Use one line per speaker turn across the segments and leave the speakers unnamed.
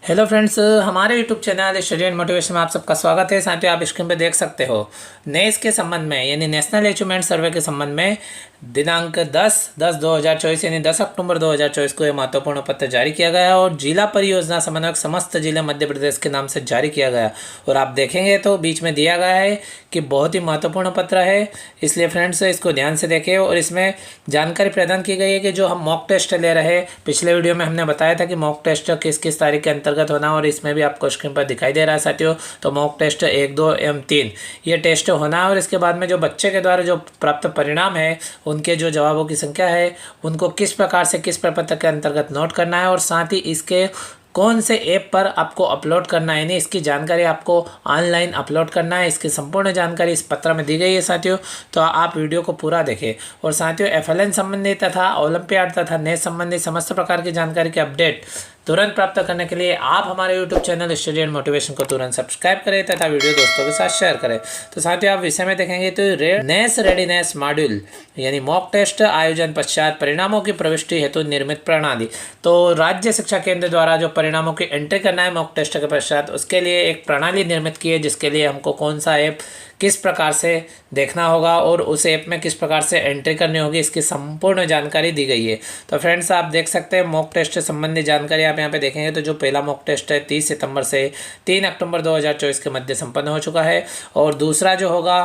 Hello friends, हमारे YouTube channel study and motivation में आप सबका स्वागत है। साथियों, आप स्क्रीन पर देख सकते हो नेस के संबंध में यानी नेशनल अचीवमेंट सर्वे के संबंध में दिनांक 10/10/2024 यानी 10 अक्टूबर 2024 को यह महत्वपूर्ण पत्र जारी किया गया और जिला परियोजना समन्वयक समस्त जिले मध्य प्रदेश के नाम से जारी किया गया। और आप देखेंगे तो बीच में दिया गया है कि बहुत ही महत्वपूर्ण पत्र है, इसलिए फ्रेंड्स इसको ध्यान से देखें। और इसमें जानकारी प्रदान की गई है कि जो हम मॉक टेस्ट ले रहे हैं, पिछले वीडियो में हमने बताया था कि मॉक टेस्ट किस किस तारीख के अंतर्गत होना, और इसमें भी आपको स्क्रीन पर दिखाई दे रहा है साथियों। तो मॉक टेस्ट 1, 2 एवं 3 ये टेस्ट होना है और इसके बाद में जो बच्चे के द्वारा जो प्राप्त परिणाम है, उनके जो जवाबों की संख्या है, उनको किस प्रकार से किस प्रपत्र के अंतर्गत नोट करना है और साथ ही इसके कौन से ऐप पर आपको अपलोड करना है, यानी इसकी जानकारी आपको ऑनलाइन अपलोड करना है। इसकी संपूर्ण जानकारी इस पत्र में दी गई है साथियों, तो आप वीडियो को पूरा देखें। और साथियों, FLN संबंधी तथा ओलंपियाड तथा नेट संबंधी समस्त प्रकार की जानकारी के अपडेट तुरंत प्राप्त करने के लिए आप हमारे YouTube channel study and motivation को तुरंत सब्सक्राइब करें तथा वीडियो दोस्तों के साथ शेयर करें। तो साथियों, आप विषय में देखेंगे तो नेस रेडीनेस मॉड्यूल यानी मॉक टेस्ट आयोजन पश्चात परिणामों की प्रविष्टि हेतु निर्मित प्रणाली। तो राज्य शिक्षा केंद्र द्वारा जो परिणामों की एंट्री करना है मॉक टेस्ट के पश्चात, उसके लिए एक प्रणाली निर्मित की है, जिसके लिए हमको कौन सा ऐप किस प्रकार से देखना होगा और उस ऐप में किस प्रकार से एंट्री करनी होगी, इसकी संपूर्ण जानकारी दी गई है। तो फ्रेंड्स, आप देख सकते हैं मॉक टेस्ट से संबंधित जानकारी आप यहाँ पे देखेंगे तो जो पहला मॉक टेस्ट है 30 सितंबर से 3 अक्टूबर 2024 के मध्य संपन्न हो चुका है, और दूसरा जो होगा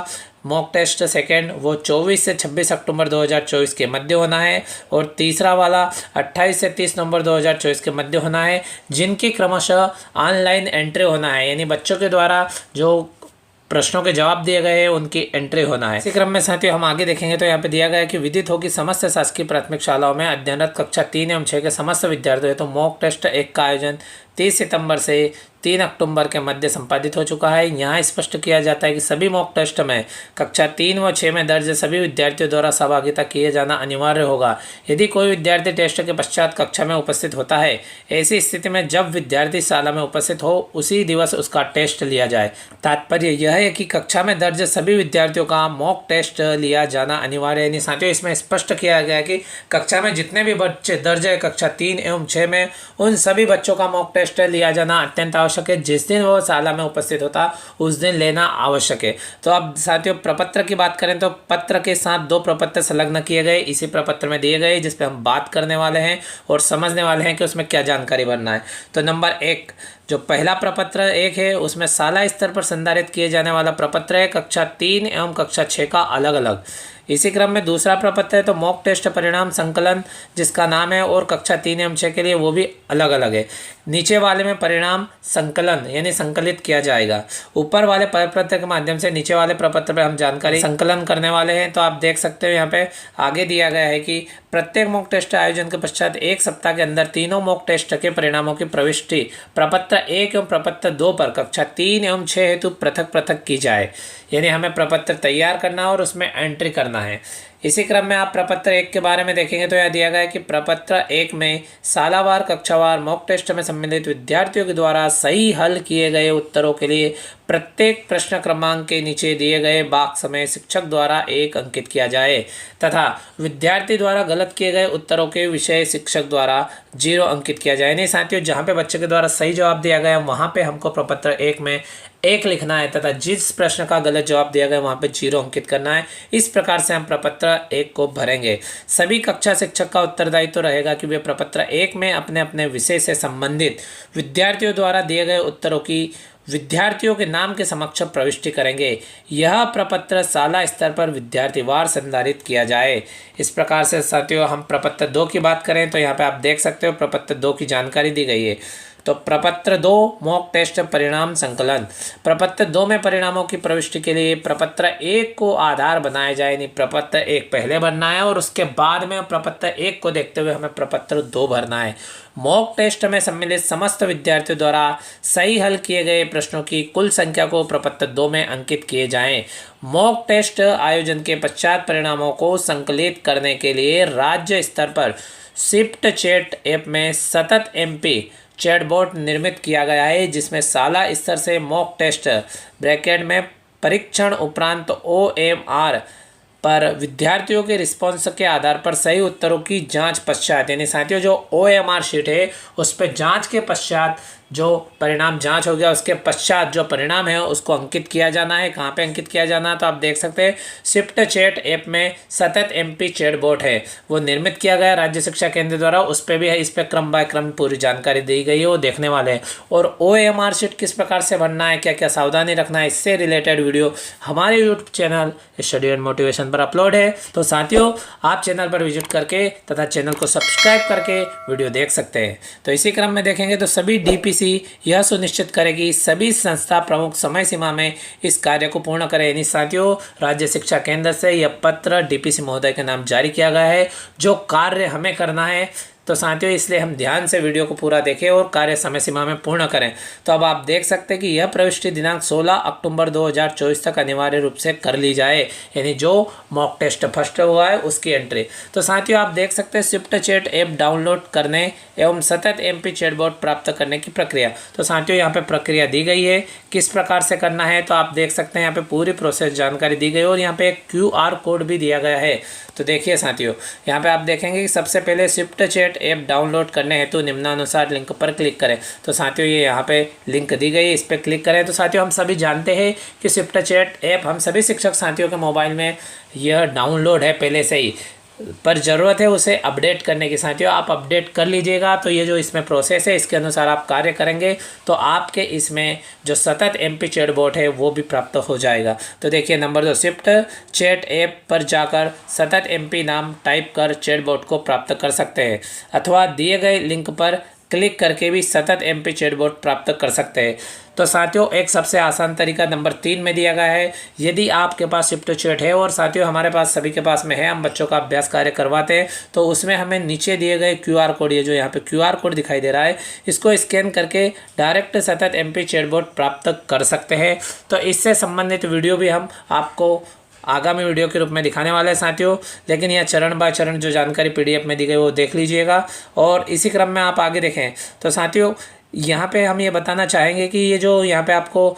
मॉक टेस्ट सेकेंड वो 24 से 26 अक्टूबर 2024 के मध्य होना है, और तीसरा वाला 28 से 30 नवंबर 2024 के मध्य होना है, जिनकी क्रमशः ऑनलाइन एंट्री होना है, यानी बच्चों के द्वारा जो प्रश्नों के जवाब दिए गए हैं उनकी एंट्री होना है। इसी क्रम में साथियों हम आगे देखेंगे तो यहाँ पे दिया गया है कि विदित हो कि समस्त शासकीय प्राथमिक शालाओं में अध्ययनरत कक्षा 3 एवं 6 के समस्त विद्यार्थियों तो मॉक टेस्ट 1 का आयोजन 30 सितंबर से 3 अक्टूबर के मध्य संपादित हो चुका है। यहाँ स्पष्ट किया जाता है कि सभी मॉक टेस्ट में कक्षा 3 व 6 में दर्ज सभी विद्यार्थियों द्वारा सहभागिता किए जाना अनिवार्य होगा। यदि कोई विद्यार्थी टेस्ट के पश्चात कक्षा में उपस्थित होता है, ऐसी स्थिति में जब विद्यार्थी शाला में उपस्थित हो उसी दिवस उसका टेस्ट लिया जाए। तात्पर्य यह है कि कक्षा में दर्ज सभी विद्यार्थियों का मॉक टेस्ट लिया जाना अनिवार्य है। यानी साथियों, इसमें स्पष्ट किया गया है कि कक्षा में जितने भी बच्चे दर्ज है कक्षा 3 एवं 6 में, उन सभी बच्चों का मॉक टेस्ट लिया जाना अत्यंत आवश्यक है। जिस दिन वो शाला में उपस्थित होता उस दिन लेना आवश्यक है। तो अब साथियों प्रपत्र की बात करें तो पत्र के साथ 2 प्रपत्र संलग्न किए गए इसी प्रपत्र में दिए गए, जिस पे हम बात करने वाले हैं और समझने वाले हैं कि उसमें क्या जानकारी भरना है। तो नंबर 1 जो पहला प्रपत्र 1 है उसमें शाला स्तर पर संधारित किए जाने वाला प्रपत्र है, कक्षा 3 एवं कक्षा 6 का अलग अलग। इसी क्रम में दूसरा प्रपत्र है तो मॉक टेस्ट परिणाम संकलन जिसका नाम है, और कक्षा 3 एवं 6 के लिए वो भी अलग अलग है। नीचे वाले में परिणाम संकलन यानी संकलित किया जाएगा, ऊपर वाले प्रपत्र के माध्यम से नीचे वाले प्रपत्र पर हम जानकारी संकलन करने वाले हैं। तो आप देख सकते हो यहाँ पे आगे दिया गया है कि प्रत्येक मॉक टेस्ट आयोजन के पश्चात 1 सप्ताह के अंदर तीनों मॉक टेस्ट के परिणामों की प्रविष्टि प्रपत्र 1 एवं प्रपत्र 2 पर कक्षा 3 एवं 6 हेतु पृथक पृथक की जाए। यानी हमें प्रपत्र तैयार करना और उसमें एंट्री करना है। इसी क्रम में आप प्रपत्र 1 के बारे में देखेंगे तो यह दिया गया है कि प्रपत्र 1 में सालावार कक्षावार मॉक टेस्ट में सम्मिलित विद्यार्थियों के द्वारा सही हल किए गए उत्तरों के लिए प्रत्येक प्रश्न क्रमांक के नीचे दिए गए बॉक्स में शिक्षक द्वारा 1 अंकित किया जाए तथा विद्यार्थी द्वारा गलत किए गए उत्तरों के विषय शिक्षक द्वारा 0 अंकित किया जाए। नहीं साथियों, जहाँ पे बच्चे के द्वारा सही जवाब दिया गया वहाँ पे हमको प्रपत्र 1 में 1 लिखना है तथा जिस प्रश्न का गलत जवाब दिया गया वहाँ पे 0 अंकित करना है। इस प्रकार से हम प्रपत्र 1 को भरेंगे। सभी कक्षा शिक्षक का उत्तरदायित्व रहेगा कि वे प्रपत्र 1 में अपने अपने विषय से संबंधित विद्यार्थियों द्वारा दिए गए उत्तरों की विद्यार्थियों के नाम के समक्ष प्रविष्टि करेंगे। यह प्रपत्र शाला स्तर पर विद्यार्थीवार संधारित किया जाए। इस प्रकार से साथियों हम प्रपत्र 2 की बात करें तो यहाँ पे आप देख सकते हो प्रपत्र 2 की जानकारी दी गई है। तो प्रपत्र 2 मॉक टेस्ट परिणाम संकलन। प्रपत्र 2 में परिणामों की प्रविष्टि के लिए प्रपत्र 1 को आधार बनाया जाए, यानी प्रपत्र 1 पहले भरना है और उसके बाद में प्रपत्र 1 को देखते हुए हमें प्रपत्र 2 भरना है। मॉक टेस्ट में सम्मिलित समस्त विद्यार्थियों द्वारा सही हल किए गए प्रश्नों की कुल संख्या को प्रपत्र 2 में अंकित किए जाएं। मॉक टेस्ट आयोजन के पश्चात परिणामों को संकलित करने के लिए राज्य स्तर पर शिफ्ट चैट ऐप में सतत MP चैटबॉट निर्मित किया गया है, जिसमें शाला स्तर से मॉक टेस्ट ब्रैकेट में परीक्षण उपरांत OMR पर विद्यार्थियों के रिस्पॉन्स के आधार पर सही उत्तरों की जांच पश्चात, यानी साथियों जो OMR शीट है उस पर जांच के पश्चात जो परिणाम जांच हो गया उसके पश्चात जो परिणाम है उसको अंकित किया जाना है। कहाँ पे अंकित किया जाना है तो आप देख सकते हैं शिफ्ट चैट ऐप में सतत एमपी चैटबॉट है वो निर्मित किया गया राज्य शिक्षा केंद्र द्वारा, उस पर भी है, इस पर क्रम बाय क्रम पूरी जानकारी दी गई है, वो देखने वाले हैं। और OMR शीट किस प्रकार से भरना है, क्या क्या सावधानी रखना है, इससे रिलेटेड वीडियो हमारे YouTube channel study and motivation पर अपलोड है। तो साथियों आप चैनल पर विजिट करके तथा चैनल को सब्सक्राइब करके वीडियो देख सकते हैं। तो इसी क्रम में देखेंगे तो सभी DPC यह सुनिश्चित करेगी सभी संस्था प्रमुख समय सीमा में इस कार्य को पूर्ण करें। यानी साथियों राज्य शिक्षा केंद्र से यह पत्र DPC महोदय के नाम जारी किया गया है जो कार्य हमें करना है। तो साथियों इसलिए हम ध्यान से वीडियो को पूरा देखें और कार्य समय सीमा में पूर्ण करें। तो अब आप देख सकते हैं कि यह प्रविष्टि दिनांक 16 अक्टूबर 2024 तक अनिवार्य रूप से कर ली जाए, यानी जो मॉक टेस्ट फर्स्ट हुआ है उसकी एंट्री। तो साथियों आप देख सकते हैं स्विफ्ट चैट ऐप डाउनलोड करने एवं सतत MP चैटबॉट प्राप्त करने की प्रक्रिया। तो साथियों यहाँ पे प्रक्रिया दी गई है किस प्रकार से करना है, तो आप देख सकते हैं यहाँ पे पूरी प्रोसेस जानकारी दी गई है और यहाँ पे एक QR कोड भी दिया गया है। तो देखिए साथियों यहाँ पे आप देखेंगे कि सबसे पहले स्विफ्ट चैट ऐप डाउनलोड करने हेतु निम्नानुसार लिंक पर क्लिक करें। तो साथियों ये यहाँ पे लिंक दी गई है, इस पर क्लिक करें। तो साथियों हम सभी जानते हैं कि स्विफ्ट चैट ऐप हम सभी शिक्षक साथियों के मोबाइल में यह डाउनलोड है पहले से ही, पर ज़रूरत है उसे अपडेट करने की। साथियों आप अपडेट कर लीजिएगा तो ये जो इसमें प्रोसेस है इसके अनुसार आप कार्य करेंगे तो आपके इसमें जो सतत MP चैटबॉट है वो भी प्राप्त हो जाएगा। तो देखिए नंबर 2 स्विफ्ट चैट ऐप पर जाकर सतत MP नाम टाइप कर चैटबॉट को प्राप्त कर सकते हैं अथवा दिए गए लिंक पर क्लिक करके भी सतत MP चैटबॉट प्राप्त कर सकते हैं। तो साथियों एक सबसे आसान तरीका नंबर 3 में दिया गया है। यदि आपके पास स्विफ्ट चैट है और साथियों हमारे पास सभी के पास में है, हम बच्चों का अभ्यास कार्य करवाते हैं, तो उसमें हमें नीचे दिए गए QR कोड, ये जो यहाँ पे QR कोड दिखाई दे रहा है, इसको स्कैन करके डायरेक्ट सतत MP चैटबॉट प्राप्त कर सकते हैं। तो इससे संबंधित वीडियो भी हम आपको आगामी वीडियो के रूप में दिखाने वाले हैं साथियों, लेकिन यह चरण बाय चरण जो जानकारी PDF में दी गई वो देख लीजिएगा। और इसी क्रम में आप आगे देखें तो साथियों यहाँ पे हम ये बताना चाहेंगे कि ये जो यहाँ पे आपको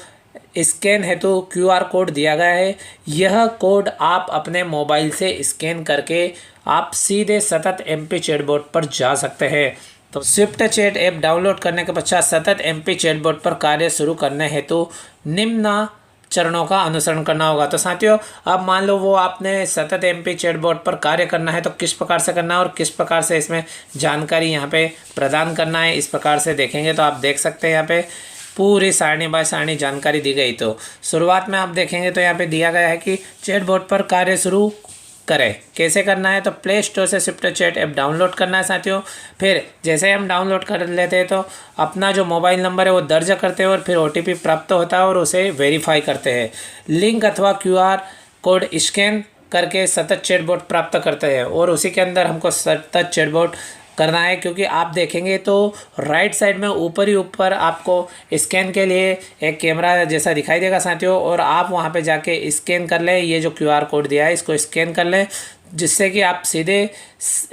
स्कैन हेतु QR कोड दिया गया है, यह कोड आप अपने मोबाइल से स्कैन करके आप सीधे सतत MP चैटबॉट पर जा सकते हैं। तो स्विफ्ट चैट ऐप डाउनलोड करने के पश्चात सतत MP चैटबॉट पर कार्य शुरू करने हेतु निम्न चरणों का अनुसरण करना होगा। तो साथियों अब मान लो वो आपने सतत MP चैटबॉट पर कार्य करना है तो किस प्रकार से करना है और किस प्रकार से इसमें जानकारी यहाँ पे प्रदान करना है, इस प्रकार से देखेंगे तो आप देख सकते हैं यहाँ पे पूरी सारणी बाय सारणी जानकारी दी गई। तो शुरुआत में आप देखेंगे तो यहाँ पे दिया गया है कि चैटबॉट पर कार्य शुरू करें, कैसे करना है तो प्ले स्टोर से स्विफ्ट चैट ऐप डाउनलोड करना है साथियों। फिर जैसे हम डाउनलोड कर लेते हैं तो अपना जो मोबाइल नंबर है वो दर्ज करते हैं और फिर OTP प्राप्त होता है और उसे वेरीफाई करते हैं। लिंक अथवा QR कोड स्कैन करके सतत चैटबॉट प्राप्त करते हैं और उसी के अंदर हमको सतत चैटबॉट करना है, क्योंकि आप देखेंगे तो राइट साइड में ऊपर ही ऊपर आपको स्कैन के लिए एक कैमरा जैसा दिखाई देगा साथियों, और आप वहां पे जाके स्कैन कर लें, ये जो QR कोड दिया है इसको स्कैन कर लें, जिससे कि आप सीधे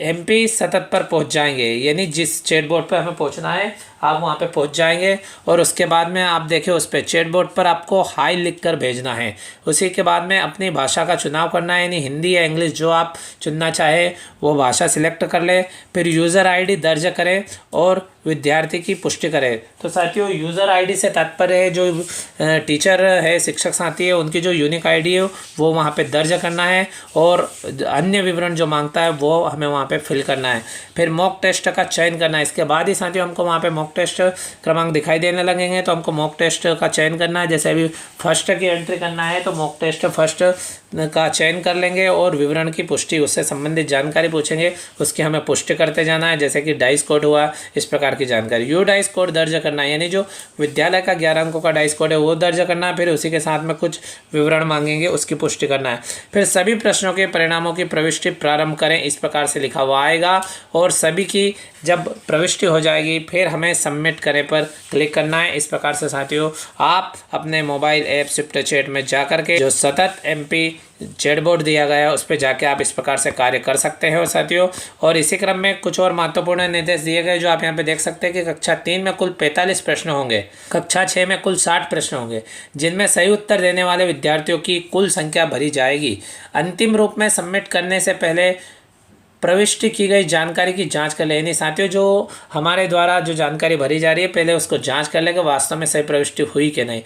MP सतत पर पहुंच जाएंगे। यानी जिस चैटबॉट पर हमें पहुंचना है आप वहां पे पहुंच जाएंगे और उसके बाद में आप देखें उस पर चैटबॉट पर आपको हाई लिख कर भेजना है। उसी के बाद में अपनी भाषा का चुनाव करना है, यानी हिंदी या इंग्लिश जो आप चुनना चाहे वो भाषा सिलेक्ट कर ले। फिर यूज़र ID दर्ज करें और विद्यार्थी की पुष्टि करें। तो साथियों यूज़र ID से तात्पर्य है जो टेचर है, शिक्षक साथी है, उनकी जो यूनिक ID है वो वहाँ पे दर्ज करना है और अन्य विवरण जो मांगता है वो हमें वहाँ पे फिल करना है। फिर मॉक टेस्ट का चयन करना है। इसके बाद ही साथियों हमको वहाँ पे मॉक टेस्ट क्रमांक दिखाई देने लगेंगे, तो हमको मॉक टेस्ट का चयन करना है। जैसे अभी फर्स्ट की एंट्री करना है तो मॉक टेस्ट फर्स्ट का चयन कर लेंगे और विवरण की पुष्टि, उससे संबंधित जानकारी पूछेंगे, उसकी हमें पुष्टि करते जाना है। जैसे कि डाइस कोड हुआ, इस प्रकार की जानकारी। यू डाइस कोड दर्ज करना है, यानी जो विद्यालय का 11 अंकों का डाइस कोड है वो दर्ज करना है। फिर उसी के साथ में कुछ विवरण मांगेंगे, उसकी पुष्टि करना है। फिर सभी प्रश्नों के परिणामों की प्रविष्टि प्रारंभ करें, इस प्रकार से लिखा हुआ आएगा। और सभी की जब प्रविष्टि हो जाएगी फिर हमें सबमिट करें पर क्लिक करना है। इस प्रकार से साथियों आप अपने मोबाइल ऐप स्विफ्ट चैट में जा करके जो सतत MP चैटबॉट दिया गया है उस पर जाके आप इस प्रकार से कार्य कर सकते हैं। और साथियों और इसी क्रम में कुछ और महत्वपूर्ण निर्देश दिए गए जो आप यहाँ पे देख सकते हैं कि कक्षा 3 में कुल 45 प्रश्न होंगे, कक्षा 6 में कुल 60 प्रश्न होंगे, जिनमें सही उत्तर देने वाले विद्यार्थियों की कुल संख्या भरी जाएगी। अंतिम रूप में सबमिट करने से पहले प्रविष्टि की गई जानकारी की जांच कर ले। यानी साथियों, जो हमारे द्वारा जो जानकारी भरी जा रही है पहले उसको जांच कर ले कि वास्तव में सही प्रविष्टि हुई कि नहीं,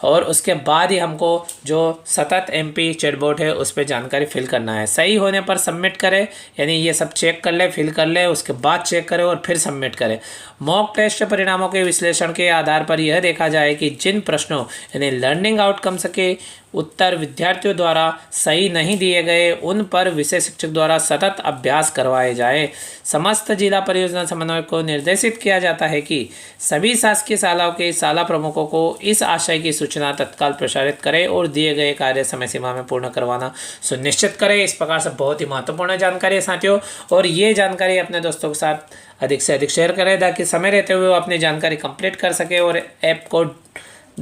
और उसके बाद ही हमको जो सतत MP चैटबॉट है उस पर जानकारी फिल करना है। सही होने पर सबमिट करें, यानी ये सब चेक कर ले, फिल कर ले, उसके बाद चेक करें और फिर सबमिट करें। मॉक टेस्ट परिणामों के विश्लेषण के आधार पर यह देखा जाए कि जिन प्रश्नों यानी लर्निंग आउटकम्स के उत्तर विद्यार्थियों द्वारा सही नहीं दिए गए उन पर विषय शिक्षक द्वारा सतत अभ्यास करवाए जाए। समस्त जिला परियोजना समन्वयक को निर्देशित किया जाता है कि सभी शासकीय शालाओं के शाला प्रमुखों को इस आशय की सूचना तत्काल प्रसारित करें और दिए गए कार्य समय सीमा में पूर्ण करवाना सुनिश्चित करें। इस प्रकार से बहुत ही महत्वपूर्ण जानकारी है साथियों, और ये जानकारी अपने दोस्तों के साथ अधिक से अधिक शेयर करें ताकि समय रहते हुए वो अपनी जानकारी कंप्लीट कर सके और ऐप को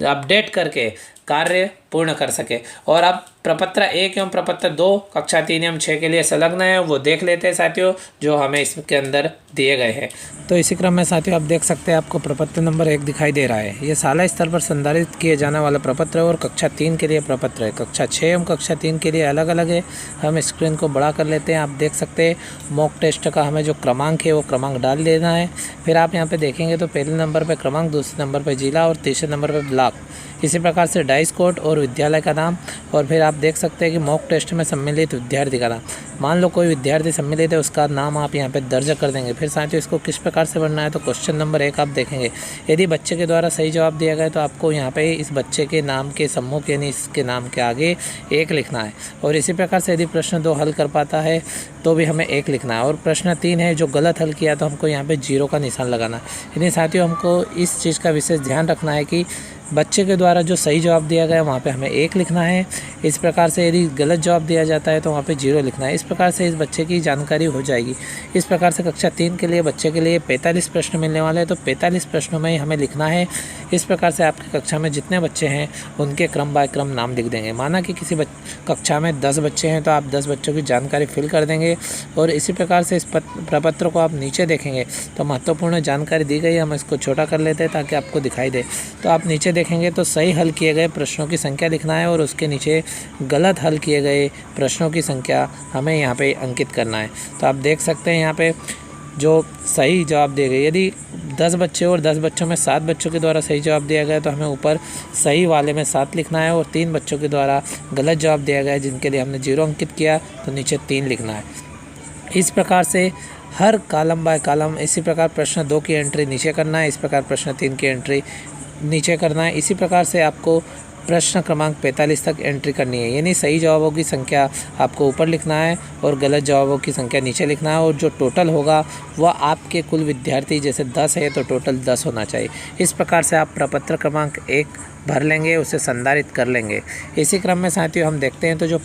अपडेट करके कार्य पूर्ण कर सके। और अब प्रपत्र 1 एवं प्रपत्र 2 कक्षा 3 एवं 6 के लिए संलग्न है, वो देख लेते हैं साथियों जो हमें इसके अंदर दिए गए हैं। तो इसी क्रम में साथियों आप देख सकते हैं आपको प्रपत्र नंबर 1 दिखाई दे रहा है। ये शाला स्तर पर संधारित किए जाने वाला प्रपत्र है और कक्षा 3 के लिए प्रपत्र है। कक्षा 6 एवं कक्षा 3 के लिए अलग अलग है। हम स्क्रीन को बड़ा कर लेते हैं। आप देख सकते हैं मॉक टेस्ट का हमें जो क्रमांक है वो क्रमांक डाल देना है। फिर आप यहाँ पे देखेंगे तो पहले नंबर पर क्रमांक, दूसरे नंबर पर जिला और तीसरे नंबर पर ब्लॉक, इसी प्रकार से डाइस कोड और विद्यालय का नाम। और फिर आप देख सकते हैं कि मॉक टेस्ट में सम्मिलित विद्यार्थी का नाम। मान लो कोई विद्यार्थी सम्मिलित है, उसका नाम आप यहाँ पे दर्ज कर देंगे। फिर साथियों इसको किस प्रकार से भरना है तो क्वेश्चन नंबर 1 आप देखेंगे। यदि बच्चे के द्वारा सही जवाब दिया गया तो आपको यहाँ पे इस बच्चे के नाम के सम्मुख यानी इसके नाम के आगे 1 लिखना है। और इसी प्रकार से यदि प्रश्न 2 हल कर पाता है तो भी हमें 1 लिखना है। और प्रश्न 3 है जो गलत हल किया तो हमको यहाँ पे 0 का निशान लगाना है। यानी साथियों हमको इस चीज़ का विशेष ध्यान रखना है कि बच्चे के द्वारा जो सही जवाब दिया गया वहाँ पे हमें 1 लिखना है। इस प्रकार से यदि गलत जवाब दिया जाता है तो वहाँ पे 0 लिखना है। इस प्रकार से इस बच्चे की जानकारी हो जाएगी। इस प्रकार से कक्षा 3 के लिए बच्चे के लिए 45 प्रश्न मिलने वाले हैं, तो 45 प्रश्नों में हमें लिखना है। इस प्रकार से आपकी कक्षा में जितने बच्चे हैं उनके क्रम बाय क्रम नाम लिख देंगे। माना कि किसी कक्षा में 10 बच्चे हैं तो आप 10 बच्चों की जानकारी फिल कर देंगे। और इसी प्रकार से इस प्रपत्र को आप नीचे देखेंगे तो महत्वपूर्ण जानकारी दी गई है। हम इसको छोटा कर लेते हैं ताकि आपको दिखाई दे। तो आप नीचे देखेंगे तो सही हल किए गए प्रश्नों की संख्या लिखना है और उसके नीचे गलत हल किए गए प्रश्नों की संख्या हमें यहाँ पे अंकित करना है। तो आप देख सकते हैं यहाँ पे जो सही जवाब दिए गए, यदि 10 बच्चे और 10 बच्चों में 7 बच्चों के द्वारा सही जवाब दिया गया तो हमें ऊपर सही वाले में 7 लिखना है। और 3 बच्चों के द्वारा गलत जवाब दिया गया जिनके लिए हमने 0 अंकित किया तो नीचे 3 लिखना है। इस प्रकार से हर कॉलम बाय कॉलम, इसी प्रकार प्रश्न 2 की एंट्री नीचे करना है, इस प्रकार प्रश्न 3 की एंट्री नीचे करना है। इसी प्रकार से आपको प्रश्न क्रमांक 45 तक एंट्री करनी है। यानी सही जवाबों की संख्या आपको ऊपर लिखना है और गलत जवाबों की संख्या नीचे लिखना है। और जो टोटल होगा वह आपके कुल विद्यार्थी, जैसे 10 है तो टोटल 10 होना चाहिए। इस प्रकार से आप प्रपत्र क्रमांक 1 भर लेंगे, उसे संधारित कर लेंगे। इसी क्रम में साथियों हम देखते हैं तो जो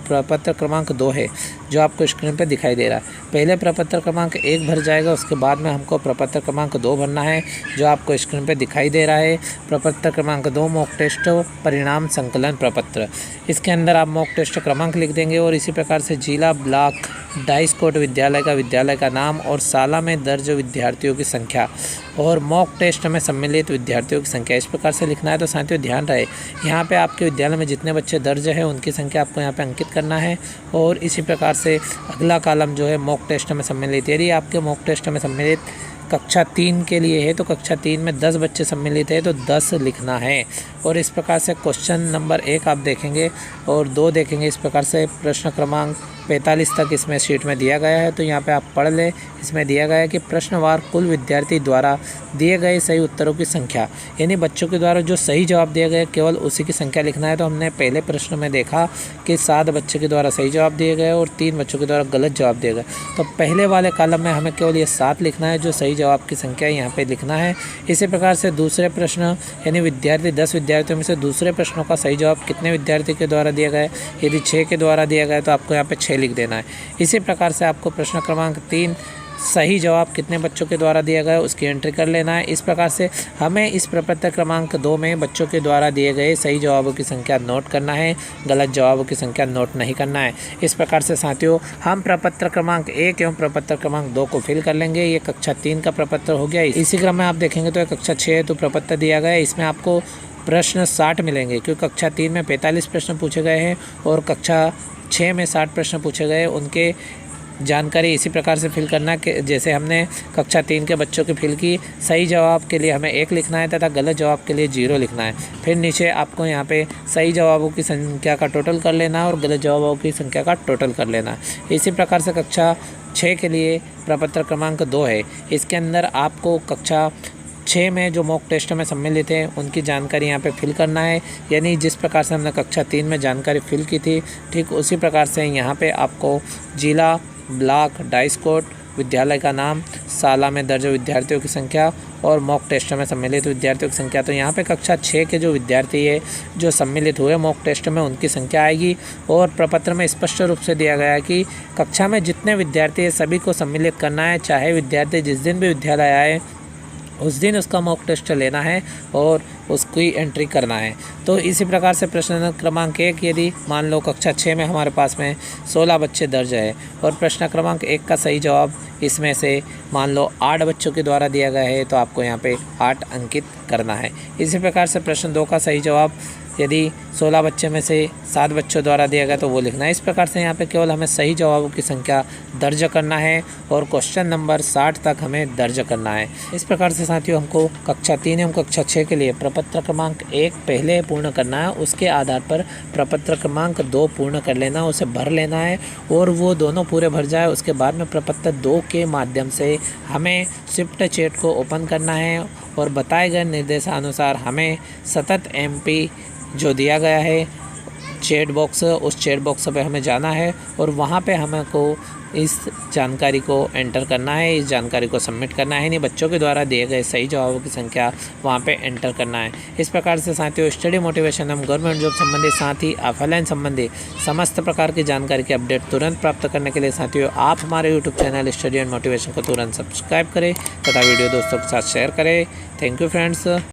प्रपत्र क्रमांक 2 है जो आपको स्क्रीन पर दिखाई दे रहा है, पहले प्रपत्र क्रमांक 1 भर जाएगा, उसके बाद में हमको प्रपत्र क्रमांक 2 भरना है जो आपको स्क्रीन पर दिखाई दे रहा है। प्रपत्र क्रमांक 2 मॉक टेस्ट परिणाम संकलन प्रपत्र। इसके अंदर आप मॉक टेस्ट क्रमांक लिख देंगे और इसी प्रकार से जिला, ब्लॉक, डाइस कोड, विद्यालय का नाम और शाला में दर्ज विद्यार्थियों की संख्या और मॉक टेस्ट में सम्मिलित विद्यार्थियों की संख्या इस प्रकार से लिखना है। तो साथियों ध्यान रहे, यहाँ पे आपके विद्यालय में जितने बच्चे दर्ज हैं उनकी संख्या आपको यहाँ पे अंकित करना है। और इसी प्रकार से अगला कॉलम जो है मॉक टेस्ट में सम्मिलित, यदि आपके मॉक टेस्ट में सम्मिलित कक्षा 3 के लिए है तो कक्षा 3 में 10 बच्चे सम्मिलित है तो 10 लिखना है। और इस प्रकार से क्वेश्चन नंबर 1 आप देखेंगे और 2 देखेंगे। इस प्रकार से प्रश्न क्रमांक 45 तक इसमें शीट में दिया गया है, तो यहाँ पे आप पढ़ लें। इसमें दिया गया है कि प्रश्नवार कुल विद्यार्थी द्वारा दिए गए सही उत्तरों की संख्या, यानी बच्चों के द्वारा जो सही जवाब दिया गया केवल उसी की संख्या लिखना है। तो हमने पहले प्रश्न में देखा कि 7 बच्चे के द्वारा सही जवाब दिए गए और 3 बच्चों के द्वारा गलत जवाब दिए गए। तो पहले वाले कॉलम में हमें केवल ये 7 लिखना है, जो सही जवाब की संख्या यहाँ पे लिखना है। इसी प्रकार से दूसरे प्रश्न यानी विद्यार्थी 10 विद्यार्थियों में से दूसरे प्रश्नों का सही जवाब कितने विद्यार्थी के द्वारा दिया गया है, यदि 6 के द्वारा दिया गया है तो आपको यहाँ पे 6 लिख देना है। इसी प्रकार से आपको प्रश्न क्रमांक 3 सही जवाब कितने बच्चों के द्वारा दिया गया है उसकी एंट्री कर लेना है। इस प्रकार से हमें इस प्रपत्र क्रमांक 2 में बच्चों के द्वारा दिए गए सही जवाबों की संख्या नोट करना है, गलत जवाबों की संख्या नोट नहीं करना है। इस प्रकार से साथियों हम प्रपत्र क्रमांक 1 एवं प्रपत्र क्रमांक 2 को फिल कर लेंगे। ये कक्षा 3 का प्रपत्र हो गया। इसी क्रम में आप देखेंगे तो कक्षा 6 तो प्रपत्र दिया गया है, इसमें आपको प्रश्न 60 मिलेंगे क्योंकि कक्षा 3 में 45 प्रश्न पूछे गए हैं और कक्षा 6 में 60 प्रश्न पूछे गए। उनके जानकारी इसी प्रकार से फिल करना कि जैसे हमने कक्षा 3 के बच्चों की फिल की। सही जवाब के लिए हमें 1 लिखना है तथा गलत जवाब के लिए 0 लिखना है। फिर नीचे आपको यहाँ पे सही जवाबों की संख्या का टोटल कर लेना है और गलत जवाबों की संख्या का टोटल कर लेना है। इसी प्रकार से कक्षा 6 के लिए प्रपत्र क्रमांक 2 है। इसके अंदर आपको कक्षा 6 में जो मॉक टेस्ट में सम्मिलित हैं उनकी जानकारी यहाँ पे फिल करना है। यानी जिस प्रकार से हमने कक्षा 3 में जानकारी फिल की थी, ठीक उसी प्रकार से यहाँ पे आपको जिला, ब्लॉक, डाइस कोड, विद्यालय का नाम, शाला में दर्ज विद्यार्थियों की संख्या और मॉक टेस्ट में सम्मिलित विद्यार्थियों की संख्या। तो यहाँ पे कक्षा 6 के जो विद्यार्थी है जो सम्मिलित हुए मॉक टेस्ट में उनकी संख्या आएगी। और प्रपत्र में स्पष्ट रूप से दिया गया है कि कक्षा में जितने विद्यार्थी है सभी को सम्मिलित करना है। चाहे विद्यार्थी जिस दिन भी विद्यालय आए उस दिन उसका मॉक टेस्ट लेना है और उसकी एंट्री करना है। तो इसी प्रकार से प्रश्न क्रमांक 1, यदि मान लो कक्षा 6 में हमारे पास में 16 बच्चे दर्ज है और प्रश्न क्रमांक 1 का सही जवाब इसमें से मान लो 8 बच्चों के द्वारा दिया गया है तो आपको यहाँ पे 8 अंकित करना है। इसी प्रकार से प्रश्न 2 का सही जवाब यदि 16 बच्चे में से 7 बच्चों द्वारा दिया गया तो वो लिखना है। इस प्रकार से यहाँ पे केवल हमें सही जवाबों की संख्या दर्ज करना है और क्वेश्चन नंबर 60 तक हमें दर्ज करना है। इस प्रकार से साथियों हमको कक्षा 3 एवं कक्षा 6 के लिए प्रपत्र क्रमांक 1 पहले पूर्ण करना है, उसके आधार पर प्रपत्र क्रमांक 2 पूर्ण कर लेना, उसे भर लेना है और वो दोनों पूरे भर जाए उसके बाद में प्रपत्र 2 के माध्यम से हमें स्विफ्ट चैट को ओपन करना है और बताए गए निर्देशानुसार हमें सतत MP जो दिया गया है चैट बॉक्स, उस चैट बॉक्स पे हमें जाना है और वहाँ पे हमको इस जानकारी को एंटर करना है, इस जानकारी को सबमिट करना है। नहीं बच्चों के द्वारा दिए गए सही जवाबों की संख्या वहाँ पे एंटर करना है। इस प्रकार से साथियों स्टडी मोटिवेशन एवं गवर्नमेंट जॉब संबंधी साथ ही ऑफलाइन संबंधी समस्त प्रकार की जानकारी की अपडेट तुरंत प्राप्त करने के लिए साथियों आप हमारे YouTube channel study and motivation को तुरंत सब्सक्राइब करें तथा वीडियो दोस्तों के साथ शेयर करें। Thank you friends.